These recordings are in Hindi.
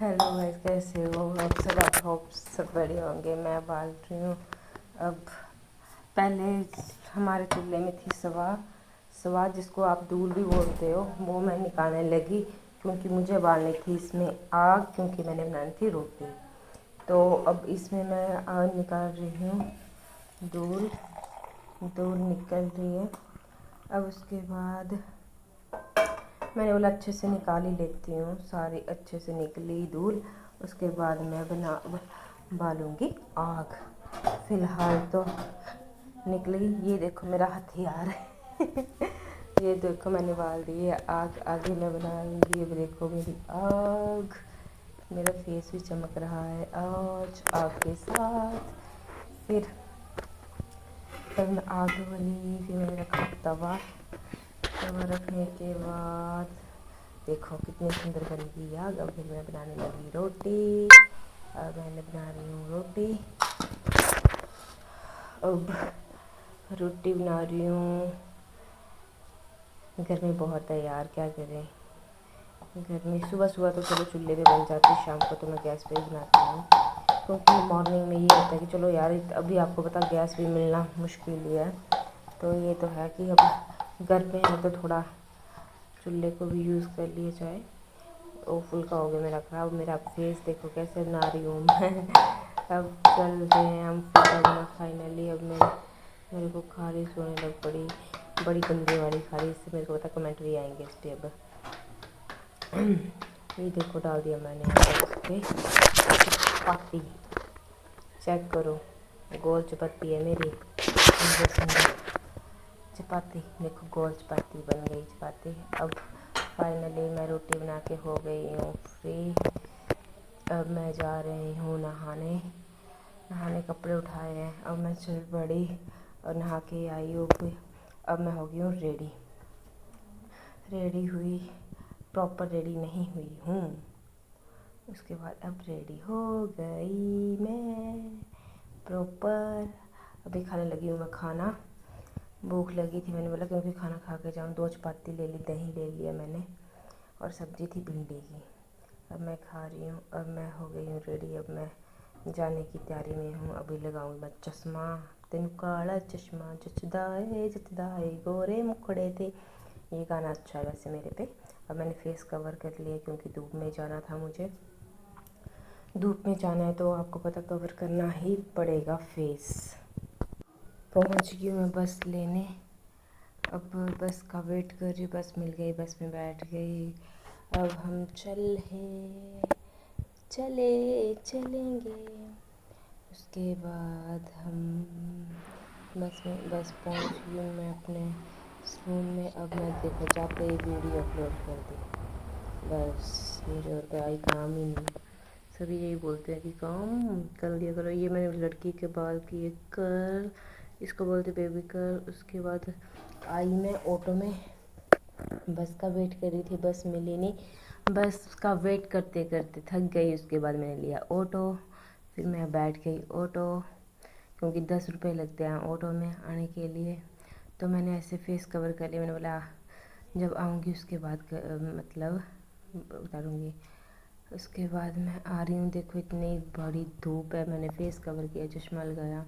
हेलो गाइस, कैसे हो आप सब? आप होप सब बढ़िया होंगे। मैं बाल रही हूँ। अब पहले हमारे चूल्हे में थी सवा सवा, जिसको आप दूल भी बोलते हो, वो मैं निकालने लगी क्योंकि मुझे बालनी थी इसमें आग, क्योंकि मैंने बनानी थी रोटी। तो अब इसमें मैं आग निकाल रही हूँ। दूल दूल निकल रही है। अब उसके बाद मैंने बोला अच्छे से निकाल ही लेती हूँ। सारी अच्छे से निकली धूल। उसके बाद मैं बालूँगी आग। फ़िलहाल तो निकली। ये देखो मेरा हथियार है। ये देखो मैंने बाल दी है आग। आगे मैं बनाऊँगी। ये देखो मेरी आग। मेरा फेस भी चमक रहा है आज आग के साथ। फिर मैं आग बनी। फिर मैंने रखा तवा रखने के बाद देखो कितनी सुंदर बन गई आग। अब फिर मैं बनाने लगी रोटी। अब मैंने बना रही हूँ रोटी। अब रोटी बना रही हूँ। गर्मी बहुत है यार, क्या करें। गर्मी सुबह सुबह तो चलो चूल्हे पे बन जाती, शाम को तो मैं गैस पे ही बनाती हूँ, क्योंकि मॉर्निंग में ये होता है कि चलो यार, अभी आपको पता गैस भी मिलना मुश्किल ही है। तो ये तो है कि अब घर पे है तो थोड़ा चूल्हे को भी यूज़ कर लिया जाए। ओ फुल्का हो गया मेरा ख़राब। मेरा फेस देखो कैसे बना रही हूँ मैं। अब चल रहे हैं हम फुल्का बना फाइनली। अब मेरे को खारिश होने लग पड़ी, बड़ी गंदी वाली खारिश। मेरे को पता कमेंट भी आएंगे इस पर। अब ये देखो डाल दिया मैंने इस पर चपाती। चेक करो, गोल चपाती है मेरी। सुंदर सुंदर चपाती देखो, गोल चपाती बन गई चपाती। अब फाइनली मैं रोटी बना के हो गई हूँ फ्री। अब मैं जा रही हूँ नहाने कपड़े उठाए हैं। अब मैं चल पड़ी और नहा के आई हूँ। अब मैं हो गई हूँ रेडी हुई। प्रॉपर रेडी नहीं हुई हूँ। उसके बाद अब रेडी हो गई मैं प्रॉपर। अभी खाने लगी हूँ मैं खाना। भूख लगी थी, मैंने बोला क्योंकि खाना खा के जाऊँ। 2 चपाती ले ली, दही ले लिया मैंने, और सब्ज़ी थी भिंडी की। अब मैं खा रही हूँ। अब मैं हो गई हूँ रेडी। अब मैं जाने की तैयारी में हूँ। अभी लगाऊंगी मैं चश्मा। तेन काला चश्मा जचदा है गोरे मुखड़े थे। ये गाना अच्छा है वैसे मेरे पे। अब मैंने फेस कवर कर लिया क्योंकि धूप में जाना था मुझे। धूप में जाना है तो आपको पता कवर करना ही पड़ेगा फेस। पहुँच गई मैं बस लेने। अब बस का वेट कर रही हूँ। बस मिल गई, बस में बैठ गई। अब हम चलेंगे। उसके बाद हम बस पहुँच गई हूँ मैं अपने रूम में। अब मैं देखो जाते ही वीडियो अपलोड कर दी। बस मुझे और कोई काम ही नहीं। सभी यही बोलते हैं कि काम कर दिया करो। ये मैंने लड़की के बाल किए कर्ल, इसको बोलते बेबी कर्ल। उसके बाद आई मैं ऑटो में, बस का वेट कर रही थी, बस मिली नहीं। बस का वेट करते करते थक गई। उसके बाद मैंने लिया ऑटो। फिर मैं बैठ गई ऑटो, क्योंकि 10 रुपये लगते हैं ऑटो में आने के लिए। तो मैंने ऐसे फेस कवर कर लिया। मैंने बोला जब आऊँगी उसके बाद मतलब उतारूँगी। उसके बाद मैं आ रही हूँ। देखो इतनी बड़ी धूप है। मैंने फेस कवर किया, चश्मा लगाया।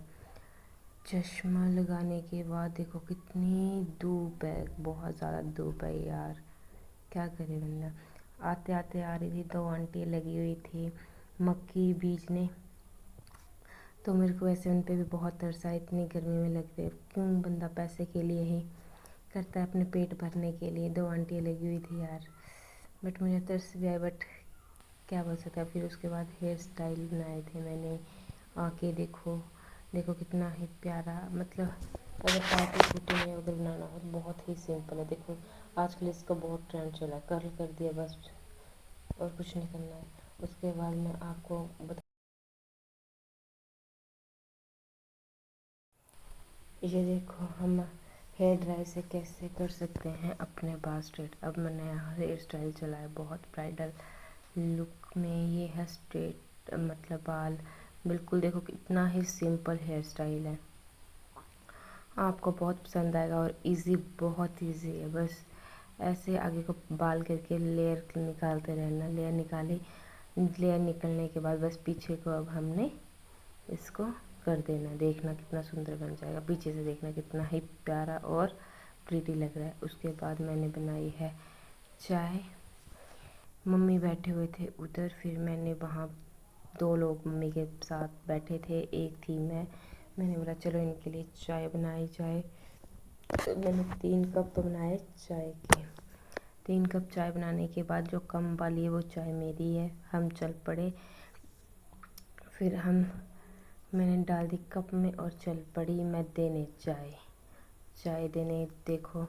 चश्मा लगाने के बाद देखो कितनी धूप है, बहुत ज़्यादा धूप है यार, क्या करे बंदा। आते आते आ रही थी, 2 आंटी लगी हुई थी मक्की बीजने। तो मेरे को ऐसे उन पे भी बहुत तरस आया। इतनी गर्मी में लगते क्यों बंदा पैसे के लिए ही करता है, अपने पेट भरने के लिए। 2 आंटी लगी हुई थी यार, बट मुझे तरस भी आया, बट क्या बोल सकता है। फिर उसके बाद हेयर स्टाइल बनाए थे मैंने। आके देखो कितना ही प्यारा। मतलब अगर पार्टी शूटी में अगर बनाना हो तो बहुत ही सिंपल है। देखो आजकल इसका बहुत ट्रेंड चला है, कर्ल कर दिया बस, और कुछ नहीं करना है। उसके बाद मैं आपको बता, ये देखो हम हेयर ड्राई से कैसे कर सकते हैं अपने बाल स्ट्रेट। अब मैं नया हेयर स्टाइल चला है बहुत ब्राइडल लुक में। ये है स्ट्रेट, मतलब बाल बिल्कुल। देखो कितना ही सिंपल हेयर स्टाइल है, आपको बहुत पसंद आएगा। और इजी, बहुत इजी है। बस ऐसे आगे को बाल करके लेयर निकालते रहना। लेयर निकाली, लेयर निकलने के बाद बस पीछे को अब हमने इसको कर देना। देखना कितना सुंदर बन जाएगा, पीछे से देखना कितना ही प्यारा और प्रीटी लग रहा है। उसके बाद मैंने बनाई है चाय। मम्मी बैठे हुए थे उधर, फिर मैंने वहाँ 2 लोग मम्मी के साथ बैठे थे, एक थी मैंने बोला चलो इनके लिए चाय बनाई जाए। तो मैंने 3 कप बनाए चाय के। 3 कप चाय बनाने के बाद जो कम वाली है वो चाय मेरी है। हम चल पड़े, फिर मैंने डाल दी कप में और चल पड़ी मैं देने चाय देने। देखो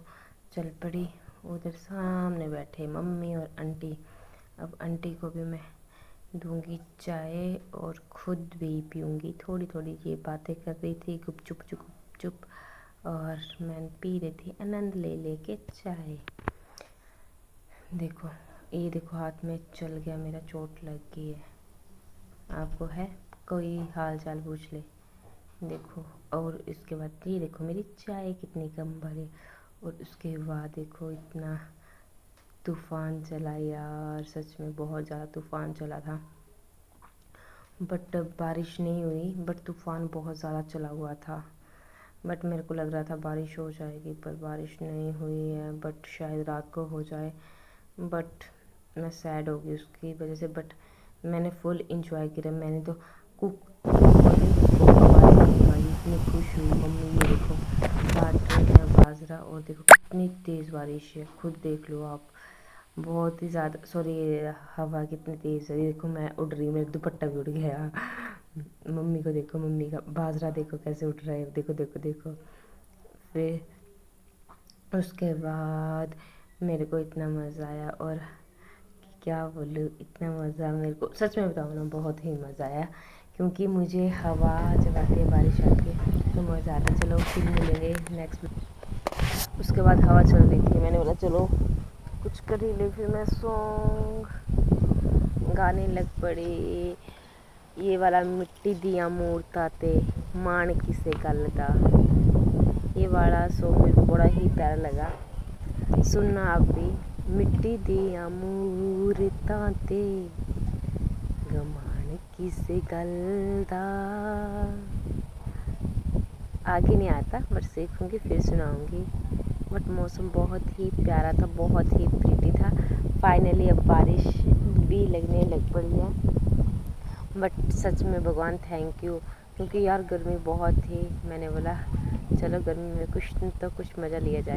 चल पड़ी, उधर सामने बैठे मम्मी और आंटी। अब आंटी को भी मैं दूंगी चाय और खुद भी पीऊँगी। थोड़ी थोड़ी ये बातें कर रही थी गुपचुप, और मैं पी रही थी आनंद ले लेके चाय। देखो ये देखो हाथ में चल गया मेरा, चोट लग गई है। आपको है कोई हाल चाल पूछ ले। देखो और इसके बाद ये देखो मेरी चाय कितनी कम भरी। और उसके बाद देखो इतना तूफ़ान चला यार, सच में बहुत ज़्यादा तूफ़ान चला था। बट बारिश नहीं हुई, बट तूफ़ान बहुत ज़्यादा चला हुआ था। बट मेरे को लग रहा था बारिश हो जाएगी, पर बारिश नहीं हुई है। बट शायद रात को हो जाए। बट मैं सैड हो गई उसकी वजह से। बट मैंने फुल इंजॉय किया। मैंने तो कुक आवाज़ निकाली, इतनी खुश हुई। मम्मी ये देखो काट रही है बाजरा, और देखो कितनी तेज़ बारिश है, खुद देख लो आप। बहुत ही ज़्यादा, सॉरी हवा कितनी तेज़ है। देखो मैं उड़ रही, मेरा दुपट्टा भी उड़ गया। मम्मी को देखो, मम्मी का बाजरा देखो कैसे उठ रहा है। देखो देखो देखो। फिर उसके बाद मेरे को इतना मज़ा आया, और क्या बोलूँ, इतना मज़ा मेरे को, सच में बताऊँ ना, बहुत ही मज़ा आया। क्योंकि मुझे हवा जब आती है, बारिश आती है तो मज़ा आता है। चलो फिर मिलेंगे नेक्स्ट। उसके बाद हवा चल रही थी, मैंने बोला चलो कुछ कर ही ले। फिर मैं सॉन्ग गाने लग पड़ी। ये वाला मिट्टी दिया मूरता ते मान किसे गल दा, ये वाला सॉन्ग मेरे को बड़ा ही प्यारा लगा। सुनना आप भी। मिट्टी दिया मूरता ते गमान किसे गल दा। आगे नहीं आता, बट सीखूंगी फिर सुनाऊंगी। बट मौसम बहुत ही प्यारा था, बहुत ही प्रीटी था। फाइनली अब बारिश भी लगने लग पड़ी है। बट सच में भगवान थैंक यू, क्योंकि यार गर्मी बहुत थी। मैंने बोला चलो गर्मी में कुछ तो कुछ मज़ा लिया जाए।